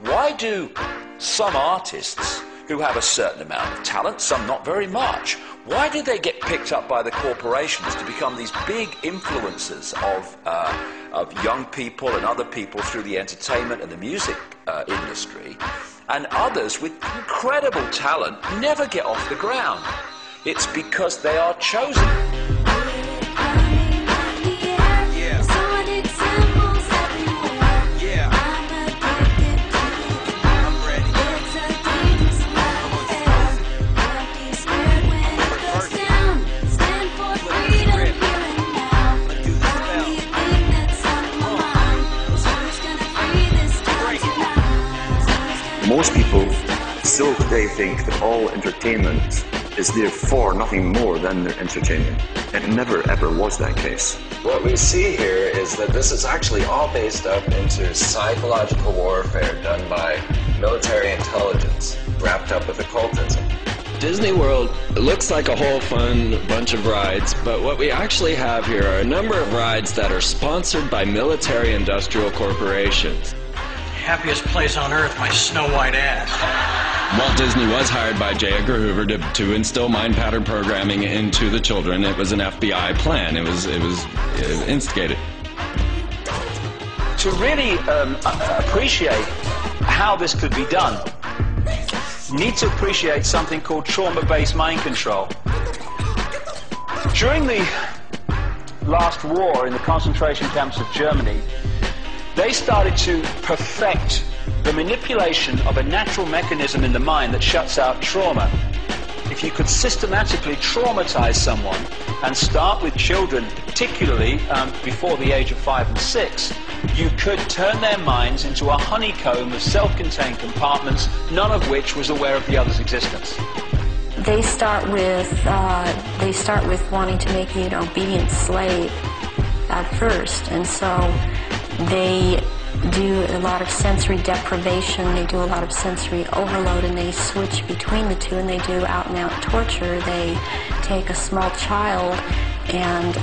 Why do some artists who have a certain amount of talent, some not very much, why do they get picked up by the corporations to become these big influencers of young people and other people through the entertainment and the music industry, and others with incredible talent never get off the ground? It's because they are chosen. Most people still today think that all entertainment is therefore nothing more than their entertainment. It never ever was that case. What we see here is that this is actually all based up into psychological warfare done by military intelligence wrapped up with occultism. Disney World looks like a whole fun bunch of rides, but what we actually have here are a number of rides that are sponsored by military industrial corporations. Happiest place on earth, my snow white ass. Walt Disney was hired by J. Edgar Hoover to instill mind pattern programming into the children. It was an FBI plan. It was instigated. To really appreciate how this could be done, you need to appreciate something called trauma-based mind control. During the last war in the concentration camps of Germany, they started to perfect the manipulation of a natural mechanism in the mind that shuts out trauma. If you could systematically traumatize someone and start with children, particularly before the age of 5 and 6, you could turn their minds into a honeycomb of self-contained compartments, none of which was aware of the other's existence. They start with wanting to make you an obedient slave at first, and so they do a lot of sensory deprivation, they do a lot of sensory overload, and they switch between the two, and they do out-and-out torture. They take a small child and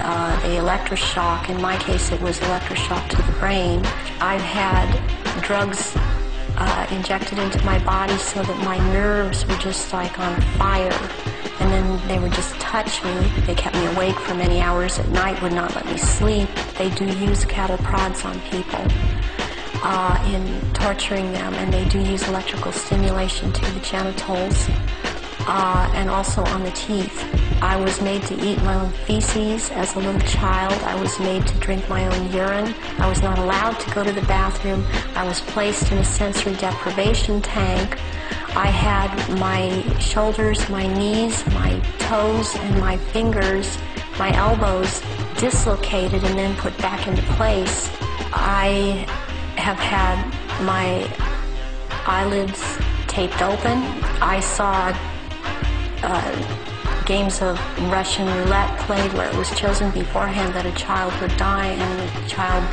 they electroshock. In my case, it was electroshock to the brain. I've had drugs injected into my body so that my nerves were just like on fire, and then they would just touch me. They kept me awake for many hours at night, would not let me sleep. They do use cattle prods on people in torturing them, and they do use electrical stimulation to the genitals and also on the teeth. I was made to eat my own feces as a little child. I was made to drink my own urine. I was not allowed to go to the bathroom. I was placed in a sensory deprivation tank. I had my shoulders, my knees, my toes, and my fingers, my elbows dislocated and then put back into place. I have had my eyelids taped open. I saw games of Russian roulette played where it was chosen beforehand that a child would die, and the child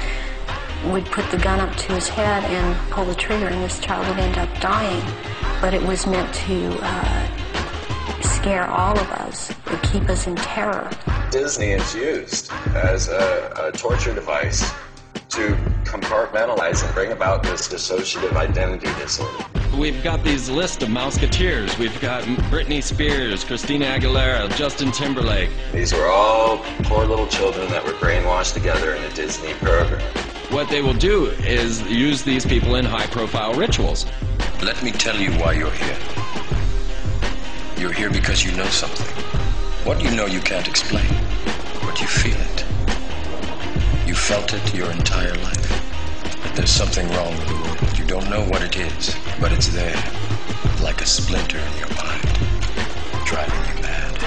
would put the gun up to his head and pull the trigger, and this child would end up dying. But it was meant to scare all of us, or keep us in terror. Disney is used as a torture device to compartmentalize and bring about this dissociative identity disorder. We've got these list of Mouseketeers. We've got Britney Spears, Christina Aguilera, Justin Timberlake. These were all poor little children that were brainwashed together in a Disney program. What they will do is use these people in high-profile rituals. Let me tell you why you're here. You're here because you know something. What you know you can't explain, but you feel it. You felt it your entire life. That there's something wrong with the world. You don't know what it is, but it's there, like a splinter in your mind, driving you mad.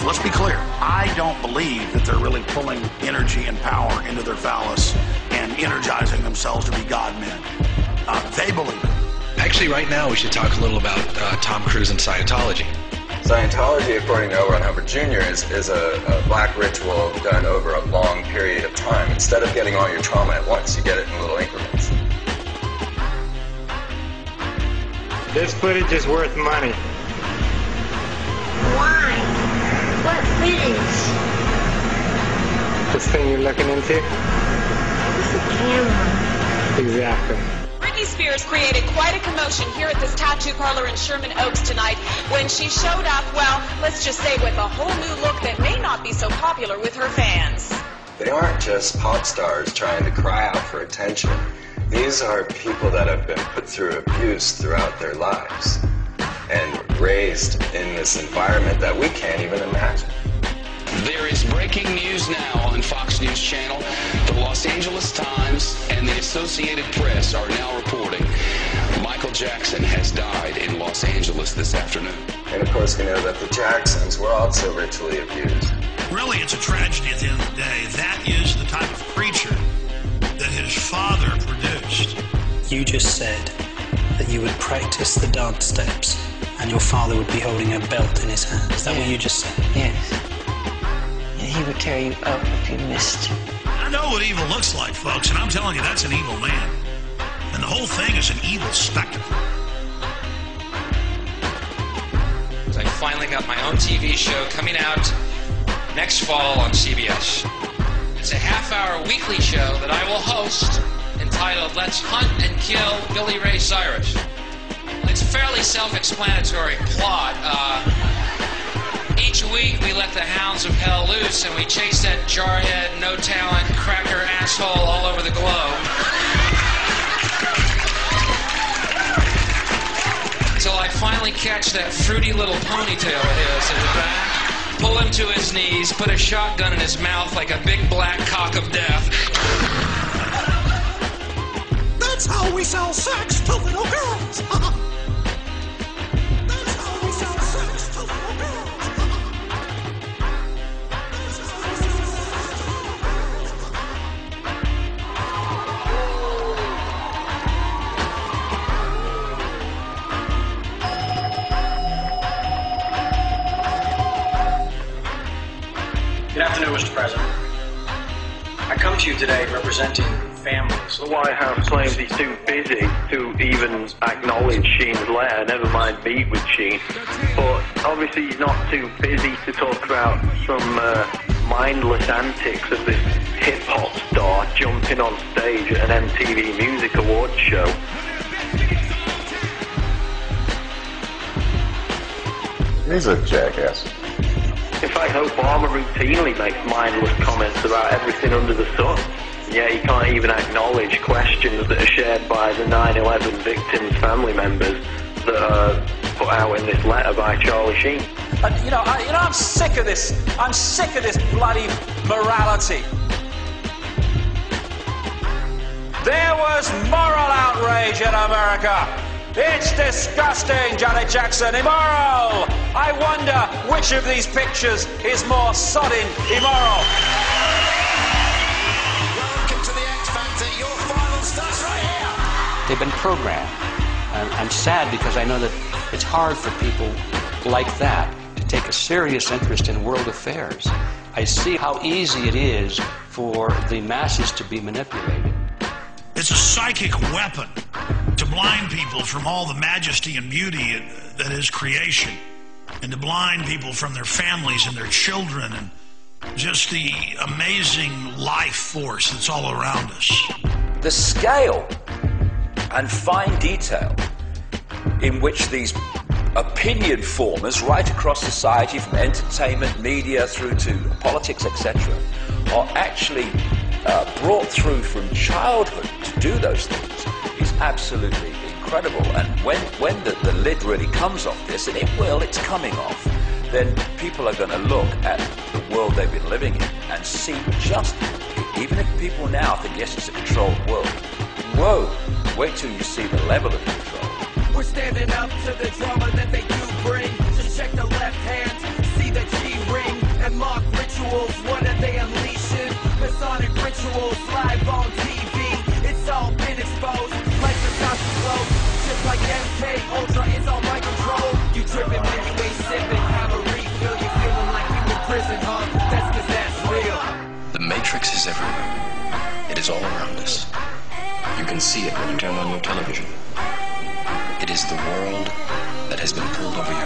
Let's be clear. I don't believe that they're really pulling energy and power into their phallus and energizing themselves to be God-men. They believe it. Actually, right now, we should talk a little about Tom Cruise and Scientology. Scientology, according to L. Ron Hubbard Jr., is a black ritual done over a long Instead of getting all your trauma at once, you get it in little increments. This footage is worth money. Why? What footage? This thing you're looking into? It's a camera. Exactly. Britney Spears created quite a commotion here at this tattoo parlor in Sherman Oaks tonight when she showed up, well, let's just say with a whole new look that may not be so popular with her fans. They aren't just pop stars trying to cry out for attention. These are people that have been put through abuse throughout their lives and raised in this environment that we can't even imagine. There is breaking news now on Fox News Channel. The Los Angeles Times and the Associated Press are now reporting Michael Jackson has died in Los Angeles this afternoon. And of course, we know that the Jacksons were also ritually abused. Really, it's a tragedy at the end of the day. That is the type of creature that his father produced. You just said that you would practice the dance steps and your father would be holding a belt in his hand. Is that what you just said? Yes. And he would tear you up if you missed. I know what evil looks like, folks, and I'm telling you, that's an evil man. And the whole thing is an evil spectacle. I finally got my own TV show coming out next fall on CBS. It's a half-hour weekly show that I will host entitled Let's Hunt and Kill Billy Ray Cyrus. It's a fairly self-explanatory plot. Each week we let the hounds of hell loose and we chase that jarhead, no-talent, cracker asshole all over the globe. Until I finally catch that fruity little ponytail of his in the back, pull him to his knees, put a shotgun in his mouth like a big black cock of death. That's how we sell sex to little girls. That's how we sell sex to little girls. Good afternoon, Mr. President. I come to you today representing families. The White House claims he's too busy to even acknowledge Sheen's letter, never mind meet with Sheen. But obviously he's not too busy to talk about some mindless antics of this hip-hop star jumping on stage at an MTV Music Awards show. He's a jackass. In fact, Obama routinely makes mindless comments about everything under the sun. Yet he can't even acknowledge questions that are shared by the 9/11 victims' family members that are put out in this letter by Charlie Sheen. I'm sick of this. I'm sick of this bloody morality. There was moral outrage in America. It's disgusting, Janet Jackson. Immoral. I wonder which of these pictures is more sodding immoral. Welcome to the X Factor. Your final starts right here. They've been programmed. I'm sad because I know that it's hard for people like that to take a serious interest in world affairs. I see how easy it is for the masses to be manipulated. It's a psychic weapon to blind people from all the majesty and beauty that is creation, and to blind people from their families and their children and just the amazing life force that's all around us. The scale and fine detail in which these opinion formers right across society, from entertainment, media, through to politics, etc., are actually brought through from childhood to do those things is absolutely incredible. And when the lid really comes off this, and it's coming off, then people are going to look at the world they've been living in and see just, even if people now think, yes, it's a controlled world, whoa, wait till you see the level of control. We're standing up to the drama that they do bring. Just check the left hand, see the G-ring, and mock rituals. What are they unleashing? Masonic rituals live on TV. It's all been exposed, like the Sasha flow. Just like MK Ultra is all my control. You tripping when you ain't sipping. Have a refill, you feeling like you in prison, huh? That's 'cause that's real. The Matrix is everywhere. is all around us. You can see it when you turn on your television. It is the world that has been pulled over your